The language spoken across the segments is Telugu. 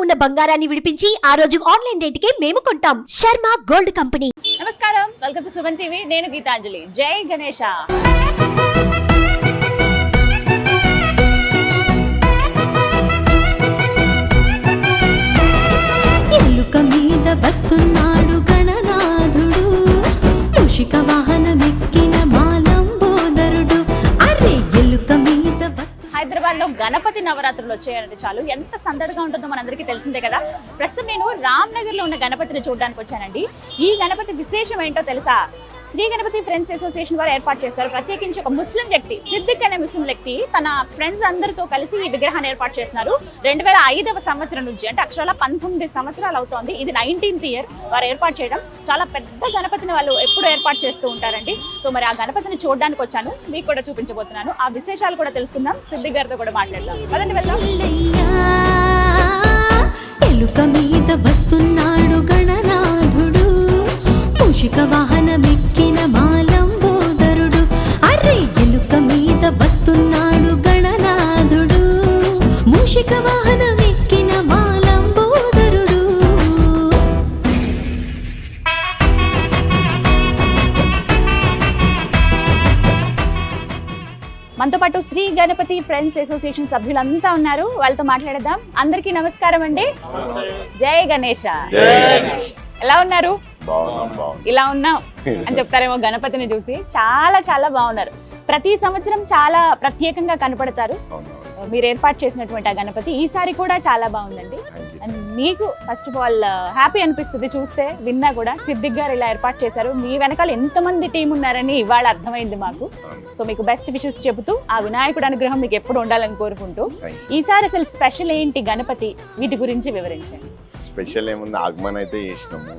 ఉన్న బంగారాన్ని విడిపించి ఆ రోజు ఆన్లైన్ రేటుకే మేము కొంటాం. Sharma gold company. నమస్కారం, వెల్కమ్ టు సుమన్ టీవీ. నేను గీతాంజలి. జై గణేష. ఎలుక మీద వస్తున్నాడు గణనాథుడు, మూషిక వాహనమెక్కిన మాలంబోదరుడు. అరే ఎలుక మీద హైదరాబాద్ లో గణపతి నవరాత్రులు వచ్చాయంటే చాలు ఎంత సందడిగా ఉంటుందో మనందరికీ తెలిసిందే కదా. ప్రస్తుతం నేను రామ్నగర్ లో ఉన్న గణపతిని చూడడానికి వచ్చానండి. ఈ గణపతి విశేషం ఏంటో తెలుసా? శ్రీ గణపతి ఫ్రెండ్స్ అసోసియేషన్ వారు ఏర్పాటు చేస్తారు. ప్రత్యేకించి ఒక ముస్లిం వ్యక్తి, సిద్దిక్ అనే ముస్లిం వ్యక్తి తన ఫ్రెండ్స్ అందరితో కలిసి ఈ విగ్రహాన్ని ఏర్పాటు చేస్తున్నారు. 2005వ సంవత్సరం నుంచి, అంటే అక్షరాల 19 సంవత్సరాలు అవుతోంది. ఇది 19th ఇయర్ వారు ఏర్పాటు చేయడం. చాలా పెద్ద గణపతిని వాళ్ళు ఎప్పుడు ఏర్పాటు చేస్తూ ఉంటారండి. సో మరి ఆ గణపతిని చూడడానికి వచ్చాను, మీకు కూడా చూపించబోతున్నాను. ఆ విశేషాలు కూడా తెలుసుకుందాం, సిద్దిక్ గారితో కూడా మాట్లాడదాం. పదండి వెళ్దాం. ఎలుక మీద వస్తున్నాడు గణనాథుడు, మూషిక వాహనమెక్కిన మాలంబోదరుడు. అరే ఎలుక మీద వస్తున్నాడు గణనాథుడు, మూషిక వాహనమెక్కిన మాలంబోదరుడు. మనతో పాటు శ్రీ గణపతి ఫ్రెండ్స్ అసోసియేషన్ సభ్యులంతా ఉన్నారు, వాళ్ళతో మాట్లాడదాం. అందరికీ నమస్కారం అండి. జై గణేష. ఎలా ఉన్నారు? ఇలా ఉన్నాం అని చెప్తారేమో గణపతిని చూసి. చాలా చాలా బాగున్నారు. ప్రతి సంవత్సరం చాలా ప్రత్యేకంగా కనపడతారు. మీరు ఏర్పాటు చేసినటువంటి ఆ గణపతి ఈసారి కూడా చాలా బాగుందండి. అండ్ మీకు ఫస్ట్ ఆఫ్ ఆల్ హ్యాపీ అనిపిస్తుంది చూస్తే, విన్నా కూడా. సిద్దిక్ గారు ఇలా ఏర్పాటు చేశారు, మీ వెనకాల ఎంతమంది టీం ఉన్నారని ఇవాళ అర్థమైంది మాకు. సో మీకు బెస్ట్ విషెస్ చెబుతూ ఆ వినాయకుడు అనుగ్రహం మీకు ఎప్పుడు ఉండాలని కోరుకుంటూ, ఈసారి అసలు స్పెషల్ ఏంటి గణపతి, వీటి గురించి వివరించండి. స్పెషల్ ఏముంది, ఆగమన్ అయితే చేసినాము.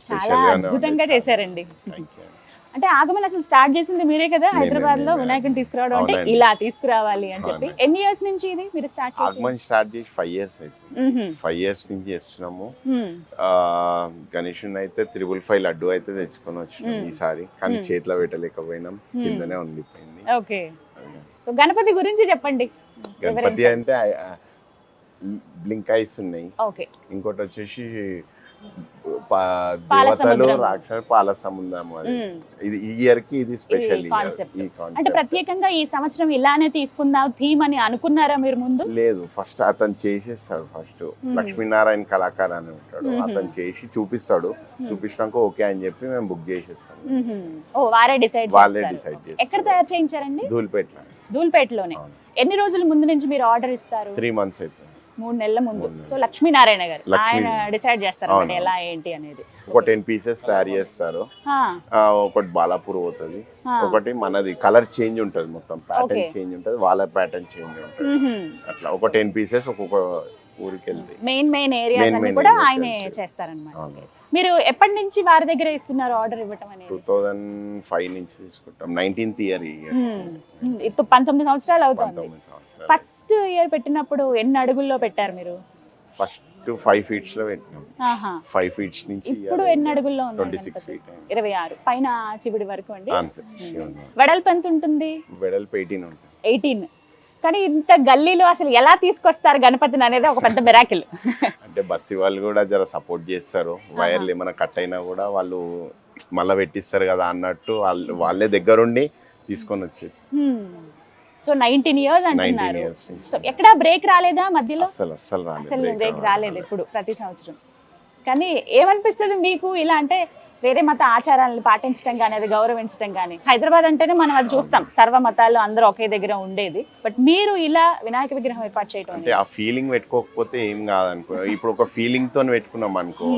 చాలా అద్భుతంగా చేశారండి. అంటే ఆగమన్ అసలు స్టార్ట్ చేసింది మీరే కదా, హైదరాబాద్ లో వినాయకుని తీసుకురావడం. అంటే ఇలా తీసుకురావాలి అని చెప్పి. ఎన్ని ఇయర్స్ నుంచి ఇది మీరు స్టార్ట్ చేశారు? ఆగమన్ స్టార్ట్ చేసి 5 years అయితే 5 years నుంచి చేస్తున్నాము. గణేషుని అయితే 555 లడ్డు అయితే తెచ్చుకొని వచ్చినాం ఈసారి. కానీ చేతిలో పెట్టలేకపోయినాం, కిందనే ఉండిపోయింది. ఓకే, సో గణపతి గురించి చెప్పండి. గణపతి అంటే బ్లింక్ ఐస్ ఉన్నాయి. ఓకే, ఇంకోటి వచ్చేసి దేవతలు రాక్షస పాల సముద్రం. ఇది ఈ ఇయర్ కి ఇది స్పెషల్ అంటే ప్రత్యేకంగా ఈ సంవత్సరం ఇలానే తీసుకుందాం థీమ్ అని అనుకున్నారా మీరు ముందు? లేదు, ఫస్ట్ అతను చేసేస్తాడు. ఫస్ట్ లక్ష్మీనారాయణ కళాకారు అని ఉంటాడు, అతను చేసి చూపిస్తాడు. చూపించినాక ఓకే అని చెప్పి మేము బుక్ చేసేస్తాం. వాళ్ళే డిసైడ్ చేస్తారు. ఎక్కడ తయారు చేయించారండి? ధూల్పేటలోనే. ఎన్ని రోజుల ముందు నుంచి మీరు ఆర్డర్ ఇస్తారు? 3 months అయితే, 3 నెలల ముందు. సో లక్ష్మీనారాయణ గారు ఆయన డిసైడ్ చేస్తారు ఎలా ఏంటి అనేది. ఒక 10 pieces తయారు చేస్తారు. ఒకటి బాలాపూర్ పోతుంది, ఒకటి మనది. కలర్ చేంజ్ ఉంటది, మొత్తం ప్యాటర్న్ చేంజ్ ఉంటది, వాళ్ళ ప్యాటర్న్ చేంజ్ ఉంటది. అట్లా ఒక 10 pieces ఒక్కొక్క ఊరికి వెళ్తాయి. మెయిన్ ఏరియాస్ అన్ని కూడా ఆయనే చేస్తారన్నమాట. మీరు ఎప్పటి నుంచి వారి దగ్గర ఇస్తున్నారు ఆర్డర్ ఇవ్వటం అనేది? 2005 నుంచి తీసుకుంటాం. 19th year. 19 సంవత్సరాలు అవుతుంది. ఫస్ట్ ఇయర్ పెట్టినప్పుడు ఎన్ని అడుగుల్లో పెట్టారు మీరు? ఫస్ట్ 5 feet లో పెట్టినాం. 5 feet నుంచి ఇప్పుడు ఎన్ని అడుగుల్లో ఉన్నారు? 26 feet. 26 పైన శివుడి వరకు అండి. వెడల్పు ఎంత ఉంటుంది? వెడల్పు 18 ఉంటుంది. 18. కానీ ఇంత గల్లీలో అసలు ఎలా తీసుకొస్తారు గణపతిని అనేది ఒక పెద్ద మిరాకిల్. అంటే బస్తీ వాళ్ళు కూడా జర సపోర్ట్ చేస్తారు. వైర్లు ఏమైనా కట్ అయినా కూడా వాళ్ళు మళ్ళీ పెట్టిస్తారు కదా అన్నట్టు వాళ్ళే దగ్గరుండి తీసుకొని వచ్చి. సో 19 years అంటున్నారు. సో ఎక్కడ బ్రేక్ రాలేదా మధ్యలో? అసలు బ్రేక్ రాలేదు ఇప్పుడు, ప్రతి సంవత్సరం. కానీ ఏమనిపిస్తుంది మీకు ఇలా అంటే వేరే మత ఆచారాలను పాటించడం కానీ, అది గౌరవించడం కానీ? హైదరాబాద్ అంటేనే మనం అది చూస్తాం, సర్వ మతాలు అందరూ ఒకే దగ్గర ఉండేది. బట్ మీరు ఇలా వినాయక విగ్రహం ఏర్పాటు చేయడం అంటే ఆ ఫీలింగ్ పెట్టుకోకపోతే ఏం కాదనుకో. ఇప్పుడు ఒక ఫీలింగ్ తో పెట్టుకున్నాం అనుకో,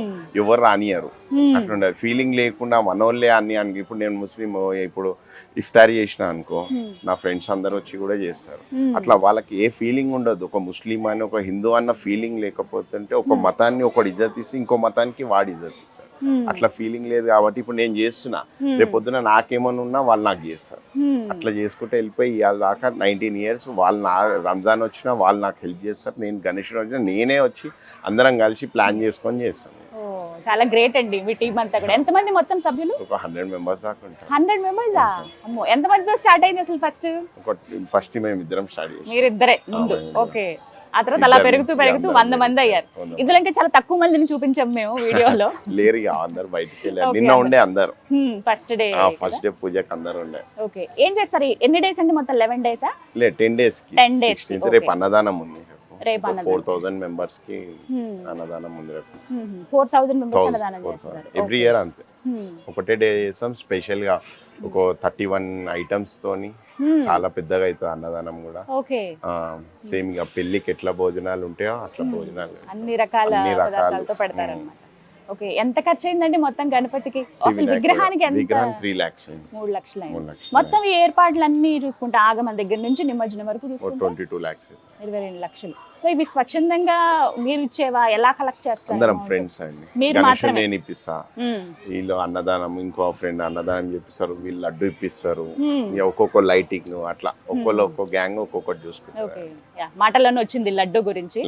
ఎవరు రానియరు. అట్లా ఫీలింగ్ లేకుండా మనోళ్ళే అన్ని అనుకో. ఇప్పుడు నేను ముస్లిం, ఇప్పుడు ఇఫ్తారీ చేసిన అనుకో, నా ఫ్రెండ్స్ అందరు వచ్చి కూడా చేస్తారు. అట్లా వాళ్ళకి ఏ ఫీలింగ్ ఉండదు. ఒక ముస్లిం అని, ఒక హిందూ అన్న ఫీలింగ్ లేకపోతే, ఒక మతాన్ని ఒకటి ఇజ్జత్ ఇస్తే ఇంకో మతానికి వాడి ఇజ్జత్ ఇస్తారు. అట్లా ఫీలింగ్ లేదు కాబట్టి ఇప్పుడు నేను చేస్తున్నా, రేపు పొద్దున నాకేమన్నా ఉన్నా వాళ్ళు నాకు చేస్తారు. అట్లా చేసుకుంటే వెళ్ళిపోయి ఇవాళ దాకా 19 years వాళ్ళు నా రంజాన్ వచ్చినా వాళ్ళు నాకు హెల్ప్ చేస్తారు, నేను గణేష్ వచ్చినా నేనే వచ్చి అందరం కలిసి ప్లాన్ చేసుకొని చేస్తాను. చాలా గ్రేట్ అండి మీ టీం అంతా కూడా. ఎంతమంది మొత్తం సభ్యులు? ఒక 100 members దాకా ఉంటారు. 100 members? అమ్మో, ఎంత మందితో స్టార్ట్ అయింది అసలు ఫస్ట్ మేము ఇద్దరం స్టార్ట్ చేసాం. మీరిద్దరే ముందు? ఓకే, ఆ తర్వాత అలా పెరుగుతూ 100 మంది అయ్యారు. ఇందులో ఇంకా చాలా తక్కువ మందిని చూపించాం మేము వీడియోలో. లేరు ఇక అందరు బయటికి వెళ్ళారు. నిన్న ఉండే అందరు ఫస్ట్ డే పూజకి అందరు ఉండే. ఓకే, ఏం చేస్తారు? ఎన్ని డేస్ అండి మొత్తం? 11 days? లేదు 10 days కి. 10 days. రేపు అన్నదానం ఉంది. రేపు 4000 members కి అన్నదానం ఉంది. రేపు 4000 members అన్నదానం చేస్తారు ఎవ్రీ ఇయర్. అంతే, ఒకటే డే చేస్తాం స్పెషల్ గా. ఒక 31 items తోని చాలా పెద్దగా అవుతుంది అన్నదానం కూడా. ఓకే, సేమ్ ఇక పెళ్లికి ఎట్లా భోజనాలు ఉంటాయో అట్లా భోజనాలు అన్ని రకాల పదార్థాలతో పెడతారన్నమాట. ఓకే, ఎంత ఖర్చు అయిందండి మొత్తం గణపతికి? అసలు విగ్రహానికి ఎంత? 3 lakhs. 3 లక్షలు అయింది మొత్తం. ఈ ఏర్పాట్లన్నీ చూసుకుంటే ఆగమన దగ్గర నుంచి నిమజ్జనం వరకు చూసుకుంటే 22 lakhs. 22 లక్షలు. సో ఇవి స్వచ్ఛందంగా మీరు ఇచ్చేవా? ఎలా కలెక్ట్ చేస్తారు? అందరం ఫ్రెండ్స్ అండి. మీరు మాత్రమే? నేను ఇప్పిస్తా, వీళ్ళు అన్నదానం, ఇంకో ఫ్రెండ్ అన్నదానం చెప్పిస్తారు, వీళ్ళు లడ్డు ఇప్పిస్తారు. ఒక్కొక్క లైటింగ్ అట్లా ఒక్కొక్క గ్యాంగ్ ఒక్కొక్కటి చూసుకుంటారు. ఓకే, మాటల్లోనే వచ్చింది లడ్డు గురించి.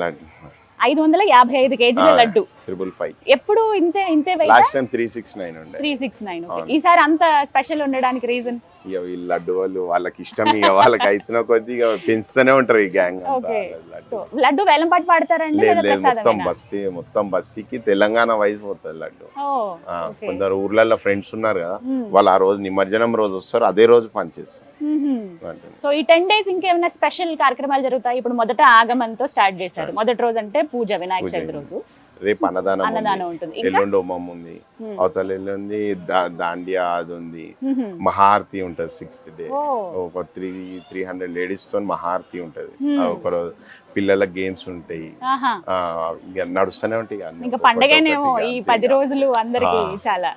555 kg లడ్డు 555. ఎప్పుడు ఇంతే లాస్ట్ టైం 369 ఉండే. 369. ఈసారి అంత స్పెషల్ ఉండడానికి రీజన్? ఇక వీళ్ళు లడ్డు వాళ్ళకి ఇష్టం, ఇక వాళ్ళకి అయితున్న కొద్ది ఇక పెంచుతూనే ఉంటారు ఈ గ్యాంగ్. లడ్డు వేలం పాటు పాడతారండి? మొత్తం బస్సీకి తెలంగాణ వైజ్ పోతుంది లడ్డు. కొందరు ఊర్లలో ఫ్రెండ్స్ ఉన్నారు కదా, వాళ్ళు ఆ రోజు నిమజ్జనం రోజు వస్తారు, అదే రోజు పనిచేస్తారు. సో ఈ 10 days ఇంకేమైనా స్పెషల్ కార్యక్రమాలు జరుగుతాయి? ఇప్పుడు మొదట ఆగమనంతో స్టార్ట్ చేశారు. మొదటి రోజు అంటే పూజ, వినాయక చవితి రోజు. రేపు అన్నదానం ఉంటుంది. ఎల్లుండి హోమం ఉంది, అవతల ఎల్లుండి దాండియా అది ఉంది, మహారతి ఉంటది 6th day. ఒక 300 ladies తో మహారతి ఉంటది. ఒక పిల్లల గేమ్స్ ఉంటాయి, నడుస్తూనే ఉంటాయి. ఇంకా పండగనేమో ఈ 10 రోజులు అందరికి చాలా.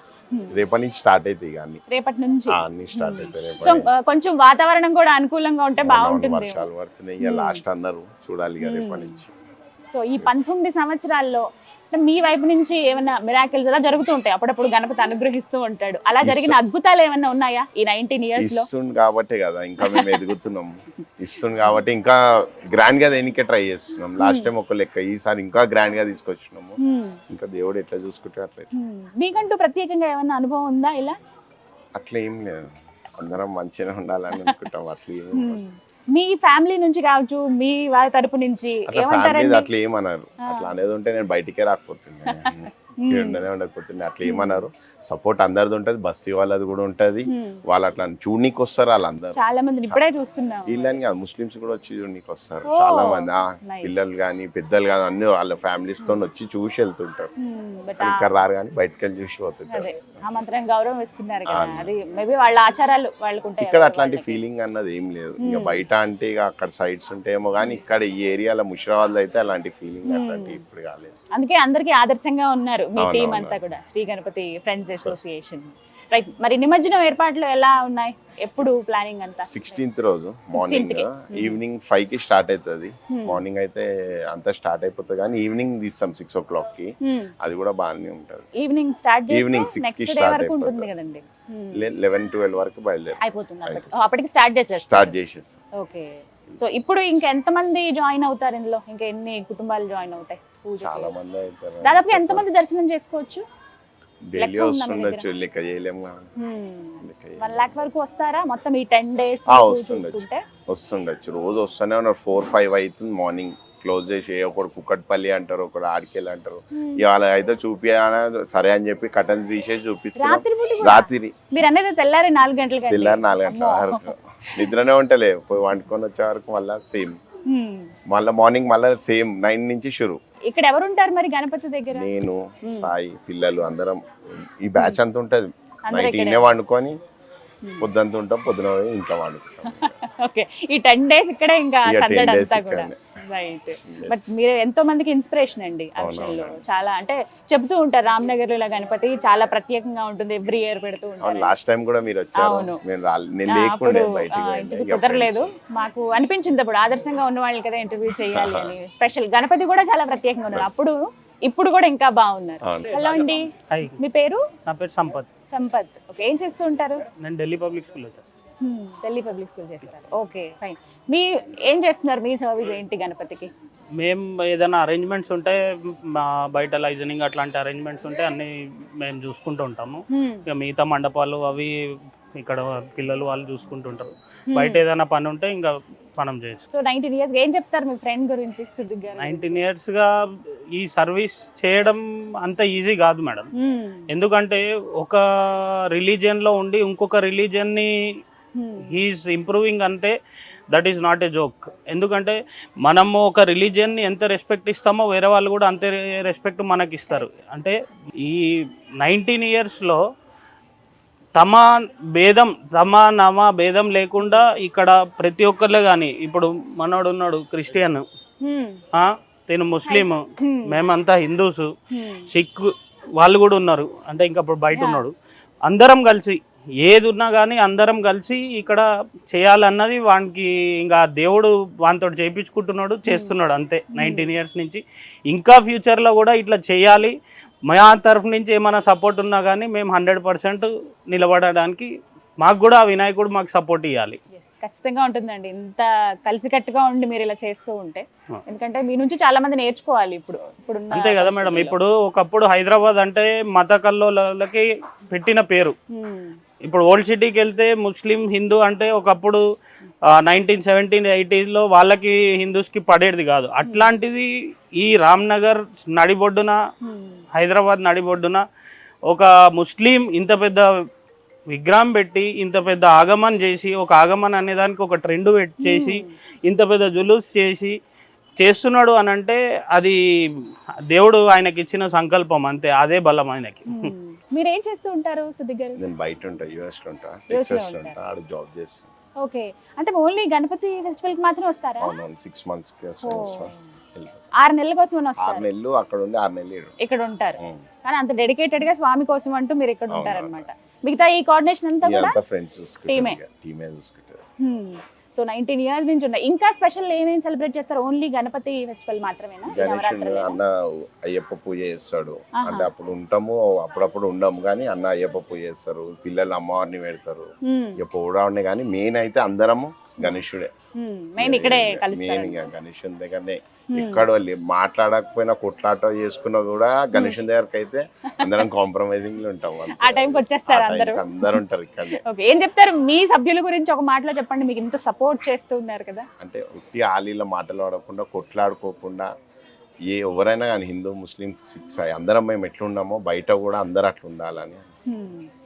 రేపటి నుంచి స్టార్ట్ అవుతాయి ఇక అన్ని. రేపటి నుంచి అన్ని స్టార్ట్ అవుతాయి. సో కొంచెం వాతావరణం కూడా అనుకూలంగా ఉంటే బాగుంటుంది. వర్షాలు పడుతున్నాయి ఇక లాస్ట్ అన్నారు, చూడాలి ఇక రేపటి నుంచి. సో ఈ 19 సంవత్సరాల్లో మీ వైపు నుంచి ఏమైనా మిరాకిల్స్ అలా జరుగుతూ ఉంటాయి? అప్పుడప్పుడు గణపతి అనుగ్రహిస్తూ ఉంటాడు. అలా జరిగిన అద్భుతాలు ఏమైనా ఉన్నాయా ఈ 19 years లో? ఇస్తుంది కాబట్టి కదా ఇంకా మేము ఎదుగుతున్నాం. ఇస్తుంది కాబట్టి ఇంకా గ్రాండ్ గా దేనికే ట్రై చేస్తున్నాం. లాస్ట్ టైం ఒక లెక్క, ఈసారి ఇంకా గ్రాండ్ గా తీసుకొచ్చినాము. ఇంకా దేవుడు ఎట్లా చూసుకుంటే అట్లా. మీకంటూ ప్రత్యేకంగా ఏమైనా అనుభవం ఉందా ఇలా? అట్లా ఏం లేదు, అందరం మంచిగా ఉండాలని అనుకుంటాం. అట్లా మీ ఫ్యామిలీ నుంచి కావచ్చు, మీ వాళ్ళ తరపు నుంచి ఏమంటారండి? అట్లా ఏమన్నారు, అట్లా అనేది ఉంటే నేను బయటికే రాకపోతుండే, ఉండకపోతుండే. అట్లా ఏమన్నారు, సపోర్ట్ అందరిది ఉంటది, బస్సీ వాళ్ళది కూడా ఉంటది. వాళ్ళు అట్లా చూడనీకి వస్తారు వాళ్ళందరూ. చాలా మంది ఇప్పుడే చూస్తున్నాం, వీళ్ళని కాదు ముస్లిమ్స్ కూడా వచ్చి చూడనీకి వస్తారు చాలా మంది. పిల్లలు కానీ పెద్దలు కానీ అన్ని వాళ్ళ ఫ్యామిలీస్ తో వచ్చి చూసి వెళ్తుంటారు. ఇక్కడ రారు కానీ బయటకు వెళ్ళి చూసి పోతుంటారు. ఆమంత్రం గౌరవం ఇస్తున్నారు కదా, అది మేబీ వాళ్ళ ఆచారాలు వాళ్ళకు ఉంటాయి. ఇక్కడ అట్లాంటి ఫీలింగ్ అన్నది ఏం లేదు. ఇక బయట అంటే ఇక అక్కడ సైడ్స్ ఉంటాయేమో కానీ ఇక్కడ ఈ ఏరియాలో ముషిరాబాద్ అయితే అలాంటి ఫీలింగ్ అట్లాంటి ఇప్పుడు కాలేదు. అందుకే అందరికీ ఆదర్శంగా ఉన్నారు మీ టీం అంతా కూడా, Shri Ganapati friends association. Right, మరి నిమజ్జనం ఏర్పాట్లు ఎలా ఉన్నాయి? ఎప్పుడు ప్లానింగ్ అంతా? 16th రోజు మార్నింగ్, ఈవినింగ్ 5 కి స్టార్ట్ అవుతుంది. మార్నింగ్ అయితే అంతా స్టార్ట్ అయిపోతుంది కానీ ఈవినింగ్ తీస్తాం 6 o'clock కి. అది కూడా బాగానే ఉంటది. ఈవినింగ్ స్టార్ట్ చేస్తే ఈవినింగ్ 6 కి స్టార్ట్ అయిపోతుంది కదండి. 11-12 వరకు బయలుదేరి అయిపోతుంది. అప్పటికి స్టార్ట్ చేసేస్తాం. ఓకే, సో ఇప్పుడు ఇంకా ఎంత మంది జాయిన్ అవుతారు ఇందులో? ఇంకా ఎన్ని కుటుంబాలు జాయిన్ అవుతాయి? చాలా మంది అవుతారు. దాదాపు ఎంత మంది దర్శనం చేసుకోవచ్చు? డైలీ వస్తుండొచ్చు, లెక్క చేయలేము. 1 lakh వరకు వస్తారా మొత్తం ఈ 10 days? వస్తుండొచ్చు, రోజు వస్తూనే ఉన్నారు. 4-5 అవుతుంది మార్నింగ్ క్లోజ్ చేసి. ఒకడు కుక్కట్పల్లి అంటారు, ఒకడు ఆడికెళ్ళి అంటారు. ఇవాళ అయితే చూపియాన సరే అని చెప్పి కటన్స్ తీసేసి చూపిస్తారు. రాత్రి మీరు అనేది తెల్లారి 4 గంటలకి. తెల్లారి 4 గంటల వరకు నిద్రనే ఉంటలే, పోయి వండుకొని వచ్చే వరకు మళ్ళా సేమ్. మళ్ళీ మార్నింగ్ మళ్ళీ సేమ్ 9 నుంచి షురు. ఇక్కడ ఎవరు ఉంటారు మరి గణపతి దగ్గర? నేను, సాయి, పిల్లలు అందరం ఈ బ్యాచ్ అంతా ఉంటది. నైట్ ఇన్నే వండుకొని పొద్దుంతా ఉంటాం, పొద్దున ఇంట్లో వండుకుంటాం. ఓకే, ఈ 10 days ఇక్కడే ఇంకా సందడంతా కూడా. రైట్, బట్ మీరు ఎంతో మందికి ఇన్స్పిరేషన్ అండి ఆ విషయంలో. చాలా అంటే చెప్తూ ఉంటారు రామ్నగర్ లో గణపతి చాలా ప్రత్యేకంగా ఉంటుంది, ఎవ్రీ ఇయర్ పెడుతూ ఉంటారు. లాస్ట్ టైం కూడా మీరు వచ్చారు, నేను లేకుండే బయటికి కుదరలేదు. మాకు అనిపించింది అప్పుడు ఆదర్శంగా ఉన్న వాళ్ళు కదా ఇంటర్వ్యూ చేయాలి అని. స్పెషల్ గణపతి కూడా చాలా ప్రత్యేకంగా ఉన్నారు. అప్పుడు ఇప్పుడు కూడా ఇంకా బాగున్నారు. అవును. హలో అండి, హాయ్, మీ పేరు? నా పేరు సంపత్. సంపత్. ఓకే, ఏం చేస్తూ ఉంటారు? నేను ఢిల్లీ పబ్లిక్ స్కూల్లో చేస్తాను. ఢిల్లీ పబ్లిక్ స్కూల్ చేస్తారు. Okay, fine. మీ ఏం చేస్తున్నారు? మీ సర్వీస్ ఏంటి గణపతికి? మేము ఏదైనా అరేంజ్మెంట్స్ ఉంటే మా బయట లైజనింగ్ అట్లాంటి అరేంజ్మెంట్స్ ఉంటే అన్నీ మేము చూసుకుంటూ ఉంటాము. ఇక మిగతా మండపాలు అవి ఇక్కడ పిల్లలు వాళ్ళు చూసుకుంటుంటారు. బయట ఏదైనా పని ఉంటే ఇంకా మనం చేస్తాం. సో 19 years ఏం చెప్తారు మీ ఫ్రెండ్ గురించి, సిద్దిక్ గారు? 19 yearsగా ఈ సర్వీస్ చేయడం అంత ఈజీ కాదు మేడం. ఎందుకంటే ఒక రిలీజియన్లో ఉండి ఇంకొక రిలీజియన్ని హీఈస్ ఇంప్రూవింగ్ అంటే that is not a joke. ఎందుకంటే మనము ఒక రిలీజియన్ని ఎంత రెస్పెక్ట్ ఇస్తామో వేరే వాళ్ళు కూడా అంతే రెస్పెక్ట్ మనకి ఇస్తారు. అంటే ఈ 19 yearsలో తమ నమ భేదం లేకుండా ఇక్కడ ప్రతి ఒక్కరిలో కానీ, ఇప్పుడు మనోడు ఉన్నాడు క్రిస్టియన్, తిను ముస్లిం, మేమంతా హిందూస్, సిక్ వాళ్ళు కూడా ఉన్నారు, అంటే ఇంకా ఇప్పుడు బయట ఉన్నాడు. అందరం కలిసి ఏది ఉన్నా కానీ అందరం కలిసి ఇక్కడ చేయాలన్నది వానికి ఇంకా దేవుడు వానితో చేయించుకుంటున్నాడు, చేస్తున్నాడు అంతే 19 years నుంచి. ఇంకా ఫ్యూచర్లో కూడా ఇట్లా చేయాలి. మా తరఫు నుంచి ఏమైనా సపోర్ట్ ఉన్నా కానీ మేము 100% నిలబడడానికి మాకు కూడా వినాయకుడు మాకు సపోర్ట్ ఇవ్వాలి. ఖచ్చితంగా ఉంటుందండి, ఇంత కలిసికట్టుగా ఉండి మీరు ఇలా చేస్తూ ఉంటే. ఎందుకంటే మీ నుంచి చాలా మంది నేర్చుకోవాలి ఇప్పుడు. అంతే కదా మేడం. ఇప్పుడు ఒకప్పుడు హైదరాబాద్ అంటే మత కల్లోలకి పెట్టిన పేరు. ఇప్పుడు ఓల్డ్ సిటీకి వెళ్తే ముస్లిం హిందూ అంటే ఒకప్పుడు 1970s 80s వాళ్ళకి హిందూస్కి పడేది కాదు. అట్లాంటిది ఈ రామ్నగర్ నడిబొడ్డున, హైదరాబాద్ నడిబొడ్డున ఒక ముస్లిం ఇంత పెద్ద విగ్రహం పెట్టి ఇంత పెద్ద ఆగమన్ చేసి, ఒక ఆగమన్ అనేదానికి ఒక ట్రెండ్ చేసి ఇంత పెద్ద జులూస్ చేస్తున్నాడు అని అంటే అది దేవుడు ఆయనకి ఇచ్చిన సంకల్పం అంతే. అదే బలం ఆయనకి. మీరు ఏం చేస్తూ ఉంటారు సిద్దిక్ గారు? నేను బయట ఉంటా, యూఎస్ లో ఉంటా, టెక్సాస్ లో ఉంటా, ఆడ జాబ్ చేస్తాను. ఓకే, అంటే ఓన్లీ గణపతి ఫెస్టివల్ కి మాత్రం వస్తారా? అవును, 6 months 6 నెలల కోసం 6 నెలలు అక్కడ ఉండి 6 నెలలు ఇక్కడ ఉంటారు. కానీ అంత డెడికేటెడ్ గా స్వామి కోసం అంటూ మీరు ఇక్కడ ఉంటారు అనమాట. మిగతా ఈ కోఆర్డినేషన్ అంతా కూడా ఫ్రెండ్స్ టీమే చూసుకుంటారు. సో 19 years నుంచి ఉన్నాయి. ఇంకా స్పెషల్ ఏమేమి సెలబ్రేట్ చేస్తారు? ఓన్లీ గణపతి ఫెస్టివల్ మాత్రమేనా? గణేశుడు అన్న అయ్యప్ప పూజ చేస్తాడు. అంటే అప్పుడు ఉంటాము, అప్పుడప్పుడు ఉండము, కానీ అన్న అయ్యప్ప పూజ చేస్తారు, పిల్లలు అమ్మవారిని పెడతారు. ఇక పోవడం కానీ మెయిన్ అయితే అందరము గణేశుడే మెయిన్. ఇక్కడే మెయిన్. ఇక గణేశుని దగ్గరనే ఎక్కడ మాట్లాడకపోయినా కొట్లాట చేసుకున్నా కూడా గణేశుని దగ్గరకు అయితే అందరం కాంప్రమైజింగ్ లో ఉంటాం. ఆ టైంకి వచ్చేస్తారు అందరూ. అందరు ఉంటారు ఇక్కడ. ఓకే, ఏం చెప్తారు మీ సభ్యుల గురించి ఒక మాటలో చెప్పండి, మీకు ఇంత సపోర్ట్ చేస్తూ ఉన్నారు కదా. అంటే ఉట్టి ఆలీల మాటలు ఆడకుండా, కొట్లాడుకోకుండా, ఎవరైనా కానీ హిందూ ముస్లిం సిక్స్ అందరం మేము ఎట్లున్నామో బయట కూడా అందరు అట్లా ఉండాలని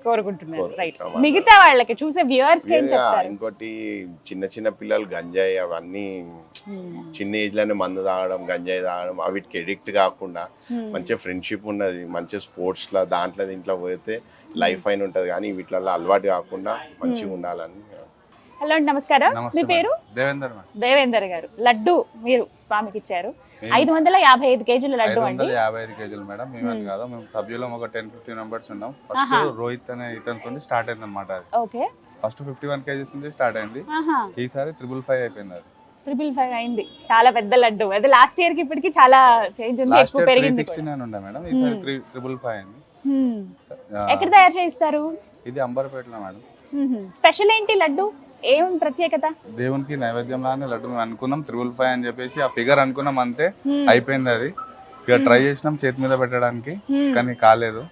కోరుకుంటున్నారు. రైట్, మిగతా వాళ్ళకి చూసే వ్యూవర్స్ కి ఏం చెప్తారు? ఇంకోటి చిన్న చిన్న పిల్లలు గంజాయి అవన్నీ చిన్న ఏజ్ లోనే మందు తాగడం, గంజాయి తాగడం, వీటికి ఎడిక్ట్ కాకుండా మంచిగా ఫ్రెండ్షిప్ ఉన్నది, మంచిగా స్పోర్ట్స్ లా దాంట్లో దీంట్లో పోతే లైఫ్ అయిన ఉంటది, కానీ వీటిలో అలవాటు కాకుండా మంచిగా ఉండాలని. హలో అండి, నమస్కారం. మీ పేరు? దేవేందర్ గారు. లడ్డు మీరు స్వామికి ఇచ్చారు. 555 kg లడ్డు అండి. 555 kg మేడం. మేమని కాదు, మేము సభ్యులం ఒక 10-15 మెంబర్స్ ఉన్నాం. ఫస్ట్ రోహిత్ అనే ఇతనితో స్టార్ట్ అయింది అనమాట. ఓకే, ఫస్ట్ 51 kgs నుంచి స్టార్ట్ అయింది. ఈసారి 555 అయిపోయింది. అది 555 అయింది. చాలా పెద్ద లడ్డు. అదే లాస్ట్ ఇయర్ కి ఇప్పటికి చాలా చేంజ్ ఉంది, ఎక్కువ పెరిగింది. 369 ఉండే మేడం, ఈసారి 555 అయింది. ఎక్కడ తయారు చేస్తారు? ఇది అంబర్పేటలో మేడం. స్పెషల్ ఏంటి లడ్డు? ఏం ప్రత్యేకత? దేవునికి నైవేద్యం లానే లడ్డు మేము అనుకున్నాం 555 అని చెప్పేసి ఆ ఫిగర్ అనుకున్నాం, అంతే అయిపోయింది. అది ఇక ట్రై చేసినాం చేతి మీద పెట్టడానికి, కానీ కాలేదు.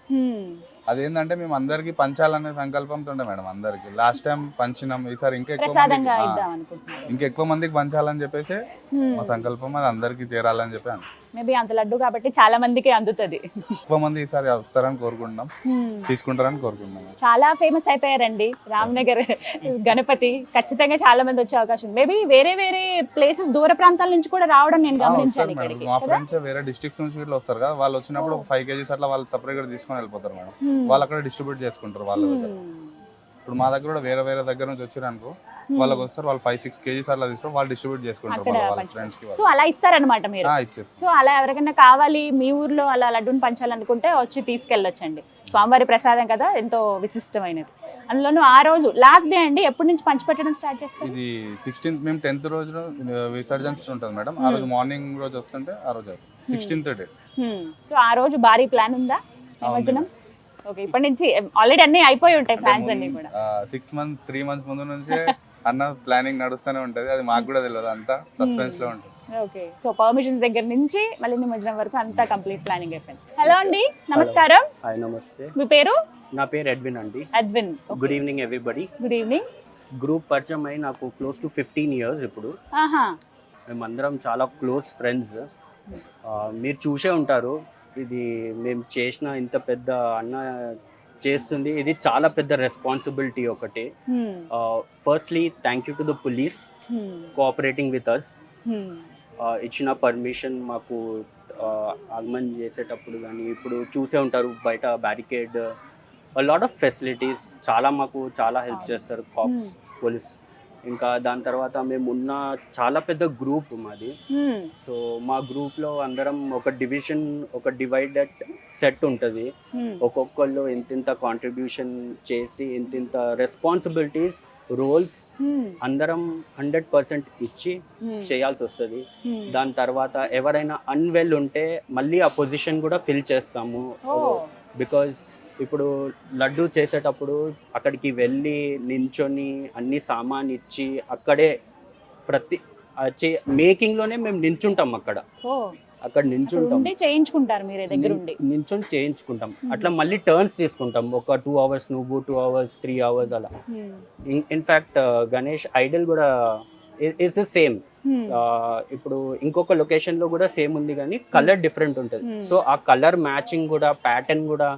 అదేంటంటే మేము అందరికి పంచాలనే సంకల్పంతో ఉండే మేడం. అందరికి లాస్ట్ టైం పంచినాం, ఈసారి ఇంకా ఎక్కువ మందికి పంచాలని చెప్పేసి మా సంకల్పం. అది అందరికి చేరాలని చెప్పి మేబీ అంత లడ్డు కాబట్టి చాలా మందికి అందుతుంది. ఎక్కువ మంది ఈసారి వస్తారని కోరుకుంటున్నాం, తీసుకుంటారని కోరుకుంటున్నాం. చాలా ఫేమస్ అయిపోయారండి రామ్నగర్ గణపతి. ఖచ్చితంగా చాలా మంది వచ్చే అవకాశం. మేబీ వేరే వేరే ప్లేసెస్, దూర ప్రాంతాల నుంచి కూడా రావడం నేను గమనించాను. మా ఫ్రెండ్స్ వేరే డిస్ట్రిక్ట్స్ నుంచి ఇట్లా వస్తారు కదా, వాళ్ళు వచ్చినప్పుడు ఒక 5 kgs అట్లా వాళ్ళు సపరేట్ గా తీసుకొని వెళ్ళిపోతారు మేడం. వాళ్ళు అక్కడ డిస్ట్రిబ్యూట్ చేసుకుంటారు వాళ్ళ దగ్గర. ఇప్పుడు మా దగ్గర కూడా వేరే వేరే దగ్గర నుంచి వచ్చారు అనుకో, వాళ్ళకి వస్తారు, వాళ్ళు 5-6 kgs అట్లా తీసుకొని వాళ్ళు డిస్ట్రిబ్యూట్ చేసుకుంటారు వాళ్ళ ఫ్రెండ్స్ కి. సో అలా ఇస్తారనమాట మీరు? సో అలా ఎవరికైనా కావాలి మీ ఊర్లో అలా లడ్డూని పంచాలనుకుంటే వచ్చి తీసుకెళ్ళొచ్చండి. స్వామివారి ప్రసాదం కదా, ఎంతో విశిష్టమైనది. అందులోనూ ఆ రోజు లాస్ట్ డే అండి, ఎప్పటి నుంచి పంచిపెట్టడం స్టార్ట్ చేస్తారు? ఇది 16th, మేము 10th రోజు విసర్జన ఉంటుంది మేడం. ఆ రోజు మార్నింగ్ రోజు వస్తుంటే ఆ రోజు 16th డే. సో ఆ రోజు భారీ ప్లాన్ ఉందా నిమజ్జనం? ఓకే, ఇప్పటి నుంచి ఆల్రెడీ అన్ని అయిపోయి ఉంటాయి ప్లాన్స్ అన్ని కూడా. 3 months ముందు నుంచే అన్న ప్లానింగ్ నడుస్తూనే ఉంటది. అది మాకు కూడా తెలియదు, అంతా సస్పెన్స్ లో ఉంటుంది. ఓకే, సో పర్మిషన్స్ దగ్గర నుంచి మళ్ళీ నిమజ్జనం వరకు అంతా కంప్లీట్ ప్లానింగ్ అయిపోయింది. హలో అండి, నమస్కారం. హాయ్, నమస్తే. మీ పేరు? నా పేరు ఎడ్విన్ అండి. అద్విన్. Good evening everybody. Good evening. Group పరిచయం అయి నాకు క్లోజ్ టు 15 years ఇప్పుడు. ఆహా. మేమందరం చాలా క్లోజ్ ఫ్రెండ్స్. మీరు చూసే ఉంటారు, ఇది మేము చేసిన ఇంత పెద్ద అన్న చేస్తుంది, ఇది చాలా పెద్ద రెస్పాన్సిబిలిటీ ఒకటి. Firstly thank you to the police cooperating with us. ఇచ్చిన పర్మిషన్ మాకు ఆగమన్ చేసేటప్పుడు కానీ ఇప్పుడు చూసే ఉంటారు బయట బ్యారికేడ్, లాట్ ఆఫ్ ఫెసిలిటీస్, చాలా మాకు చాలా హెల్ప్ చేస్తారు కాప్స్, పోలీస్. ఇంకా దాని తర్వాత మేము ఉన్న చాలా పెద్ద గ్రూప్ మాది. సో మా గ్రూప్లో అందరం ఒక డివిజన్, ఒక డివైడెడ్ సెట్ ఉంటుంది. ఒక్కొక్కళ్ళు ఇంతింత కాంట్రిబ్యూషన్ చేసి ఇంతింత రెస్పాన్సిబిలిటీస్, రోల్స్ అందరం 100% ఇచ్చి చేయాల్సి వస్తుంది. దాని తర్వాత ఎవరైనా అన్వెల్ ఉంటే మళ్ళీ ఆ పొజిషన్ కూడా ఫిల్ చేస్తాము. బికాజ్ ఇప్పుడు లడ్డు చేసేటప్పుడు అక్కడికి వెళ్ళి నించొని అన్ని సామాన్ ఇచ్చి అక్కడే ప్రతి మేకింగ్లోనే మేము నించుంటాం. అక్కడ నించుంటాం, చేయించుకుంటారు మీరే దగ్గర ఉండి నించొని చేయించుకుంటాం. అట్లా మళ్ళీ టర్న్స్ తీసుకుంటాం, ఒక 2 hours నువ్వు, 2 hours, 3 hours అలా. ఇన్ఫ్యాక్ట్ గణేష్ ఐడల్ కూడా ఇస్ ద సేమ్. ఇప్పుడు ఇంకొక లొకేషన్ లో కూడా సేమ్ ఉంది కానీ కలర్ డిఫరెంట్ ఉంటుంది. సో ఆ కలర్ మ్యాచింగ్ కూడా, ప్యాటర్న్ కూడా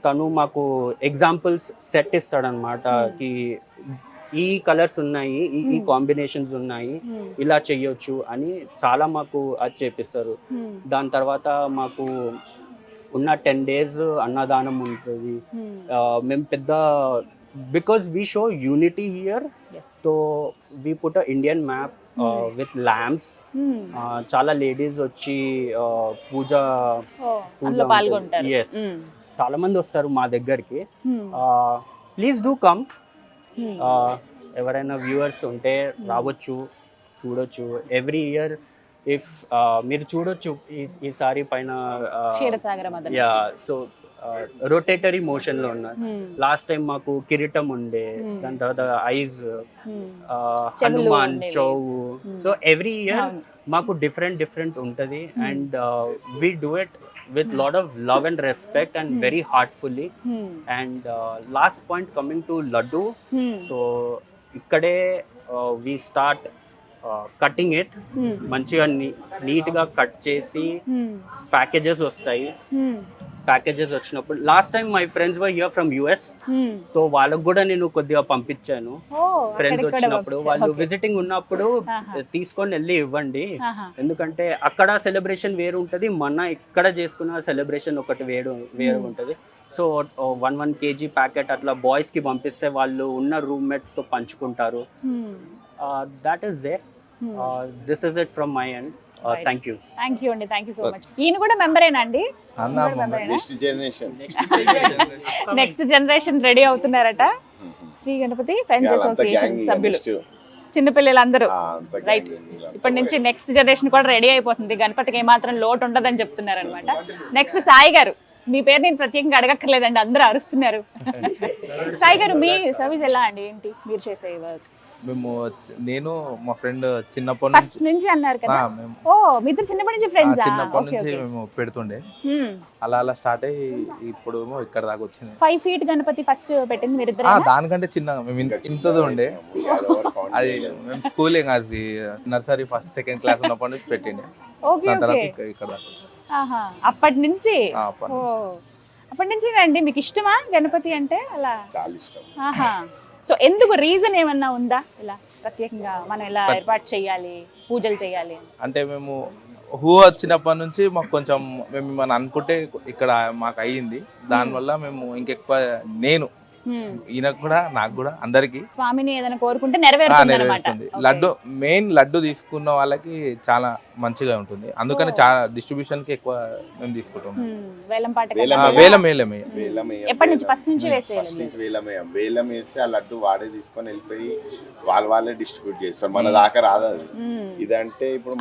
తను మాకు ఎగ్జాంపుల్స్ సెట్ ఇస్తాడనమాట. కి ఈ కలర్స్ ఉన్నాయి, ఈ కాంబినేషన్స్ ఉన్నాయి, ఇలా చెయ్యొచ్చు అని చాలా మాకు అది చేపిస్తారు. దాని తర్వాత మాకు ఉన్న 10 days అన్నదానం ఉంటుంది. మేము పెద్ద because we show unity here, so we put a Indian map with lamps. చాలా లేడీస్ వచ్చి పూజ పాల్గొంటారు. ఎస్, చాలా మంది వస్తారు మా దగ్గరికి. Please do come. ఎవరైనా వ్యూవర్స్ ఉంటే రావచ్చు, చూడొచ్చు. ఎవ్రీ ఇయర్ ఇఫ్ మీరు చూడొచ్చు ఈసారి పైన యా, సో రొటేటరీ మోషన్ లో ఉన్నారు. లాస్ట్ టైం మాకు కిరీటం ఉండే, దాని తర్వాత ఐజ్, హనుమాన్, చౌవు. సో ఎవ్రీ ఇయర్ మాకు డిఫరెంట్ ఉంటది. And we do it with lot of love and respect and very heartfully. And last point coming to laddu, so ikkade we start cutting it. మంచిగా నీట్ గా కట్ చేసి ప్యాకేజెస్ వస్తాయి. ప్యాకేజెస్ వచ్చినప్పుడు last time my friends were here from US, so వాళ్ళకు కూడా నేను కొద్దిగా పంపించాను. ఫ్రెండ్స్ వచ్చినప్పుడు వాళ్ళు విజిటింగ్ ఉన్నప్పుడు తీసుకొని వెళ్ళి ఇవ్వండి. ఎందుకంటే అక్కడ సెలబ్రేషన్ వేరు ఉంటది, మన ఇక్కడ చేసుకున్న సెలబ్రేషన్ ఒకటి వేరు ఉంటది. సో 1 kg ప్యాకెట్ అట్లా బాయ్స్ కి పంపిస్తే వాళ్ళు ఉన్న రూమ్మేట్స్ తో పంచుకుంటారు. That is there. This is it from my end. Thank you అండి, థ్యాంక్ యూ సో మచ్. ఈయన కూడా మెంబరేనా అండి? నెక్స్ట్ జనరేషన్ రెడీ అవుతున్నారట. శ్రీ గణపతి ఫ్రెండ్స్ అసోసియేషన్ సభ్యులు, చిన్నపిల్లలందరూ. రైట్, ఇప్పటి నుంచి నెక్స్ట్ జనరేషన్ కూడా రెడీ అయిపోతుంది. గణపతికి ఏమాత్రం లోటు ఉండదని చెప్తున్నారు అనమాట. నెక్స్ట్ సాయి గారు, మీ పేరు నేను ప్రత్యేకంగా అడగక్కర్లేదండి, అందరూ అరుస్తున్నారు. సాయి గారు, మీ సర్వీస్ ఎలా అండి? ఏంటి మీరు చేసే వర్క్? నేను మా ఫ్రెండ్ చిన్నప్పటి నుంచి అన్నారు కదా. ఓ, మీ ఇద్దరు చిన్నప్పటి నుంచి ఫ్రెండ్స్? చిన్నప్పటి నుంచి మేము పెడుతుండే, అలా స్టార్ట్ అయ్యి ఇప్పుడు ఇక్కడ దాకా వచ్చింది. 5 feet గణపతి ఫస్ట్ పెట్టింది మీరు ఇద్దరు? దానికంటే చిన్నగా మేము ఇంతది ఉండే. అది మేము స్కూల్ అది నర్సరీ 1st, 2nd class ఉన్నప్పటి నుంచి పెట్టిండే. ఇక్కడ అప్పటి నుంచి? అప్పటి నుంచి అండి. మీకు ఇష్టమా గణపతి అంటే? అలా చాలా ఇష్టం. సో ఎందుకు, రీజన్ ఏమన్నా ఉందా ఇలా ప్రత్యేకంగా మనం ఇలా ఏర్పాటు చేయాలి, పూజలు చేయాలి అంటే? మేము వచ్చినప్పటి నుంచి మాకు కొంచెం మేము ఏమన్నా అనుకుంటే ఇక్కడ మాకు అయ్యింది. దానివల్ల మేము ఇంకెక్కువ, నేను ఈయనకు కూడా, నాకు కూడా, అందరికి స్వామిని ఏదైనా కోరుకుంటే నెరవేరుతుంది. లడ్డు మెయిన్ లడ్డు తీసుకున్న వాళ్ళకి చాలా మంచిగా ఉంటుంది. అందుకని చాలా డిస్ట్రిబ్యూషన్ కి ఎక్కువ మేము తీసుకుంటాం. వేలం వేస్తే ఆ లడ్డు వాడే తీసుకొని వెళ్ళిపోయి వాళ్ళే డిస్ట్రిబ్యూట్ చేస్తారు. మన దాకా రాదు అది. ఇదంటే ఇప్పుడు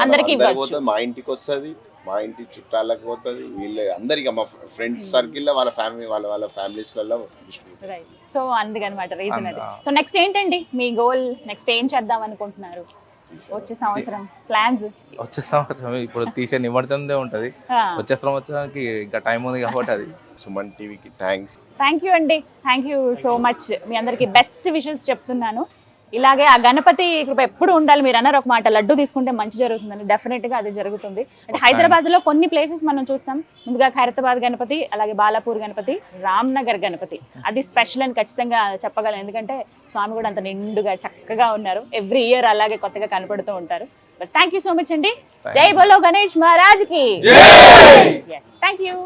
పోతుంది, మా ఇంటికి వస్తుంది, మా ఇంటి చుట్టాలకు పోతుంది, వీళ్ళే అందరికీ మా ఫ్రెండ్స్ సర్కిల్లో వాళ్ళ ఫ్యామిలీ వాళ్ళ ఫ్యామిలీస్లలో డిస్ట్రిబ్యూట్. రైట్. సో అందుకనమాట రీజన్ అది. సో నెక్స్ట్ ఏంటండి మీ గోల్? నెక్స్ట్ ఏం చేద్దాం అనుకుంటున్నారు వచ్చే సంవత్సరం ప్లాన్స్? వచ్చే సంవత్సరం ఇప్పుడు తీసే నిమజ్జనందే ఉంటది, వచ్చే సంవత్సరానికి ఇంకా టైం ఉంది కాబట్టి అది. సుమన్ టీవీకి థ్యాంక్స్. థ్యాంక్ యూ అండి, థ్యాంక్ యూ సో మచ్. మీ అందరికి బెస్ట్ విషెస్ చెప్తున్నాను. ఇలాగే ఆ గణపతి కృప ఎప్పుడు ఉండాలి. మీరు అన్నారు ఒక మాట, లడ్డు తీసుకుంటే మంచి జరుగుతుందని. డెఫినెట్ గా అది జరుగుతుంది. అంటే హైదరాబాద్ లో కొన్ని ప్లేసెస్ మనం చూస్తాం. ముందుగా ఖైరతాబాద్ గణపతి, అలాగే బాలాపూర్ గణపతి, రామ్నగర్ గణపతి అది స్పెషల్ అని ఖచ్చితంగా చెప్పగలను. ఎందుకంటే స్వామి కూడా అంత నిండుగా చక్కగా ఉన్నారు. ఎవ్రీ ఇయర్ అలాగే కొత్తగా కనపడుతూ ఉంటారు. But thank you so much అండి. జై బోలో గణేష్ మహారాజ్ కి. Thank you.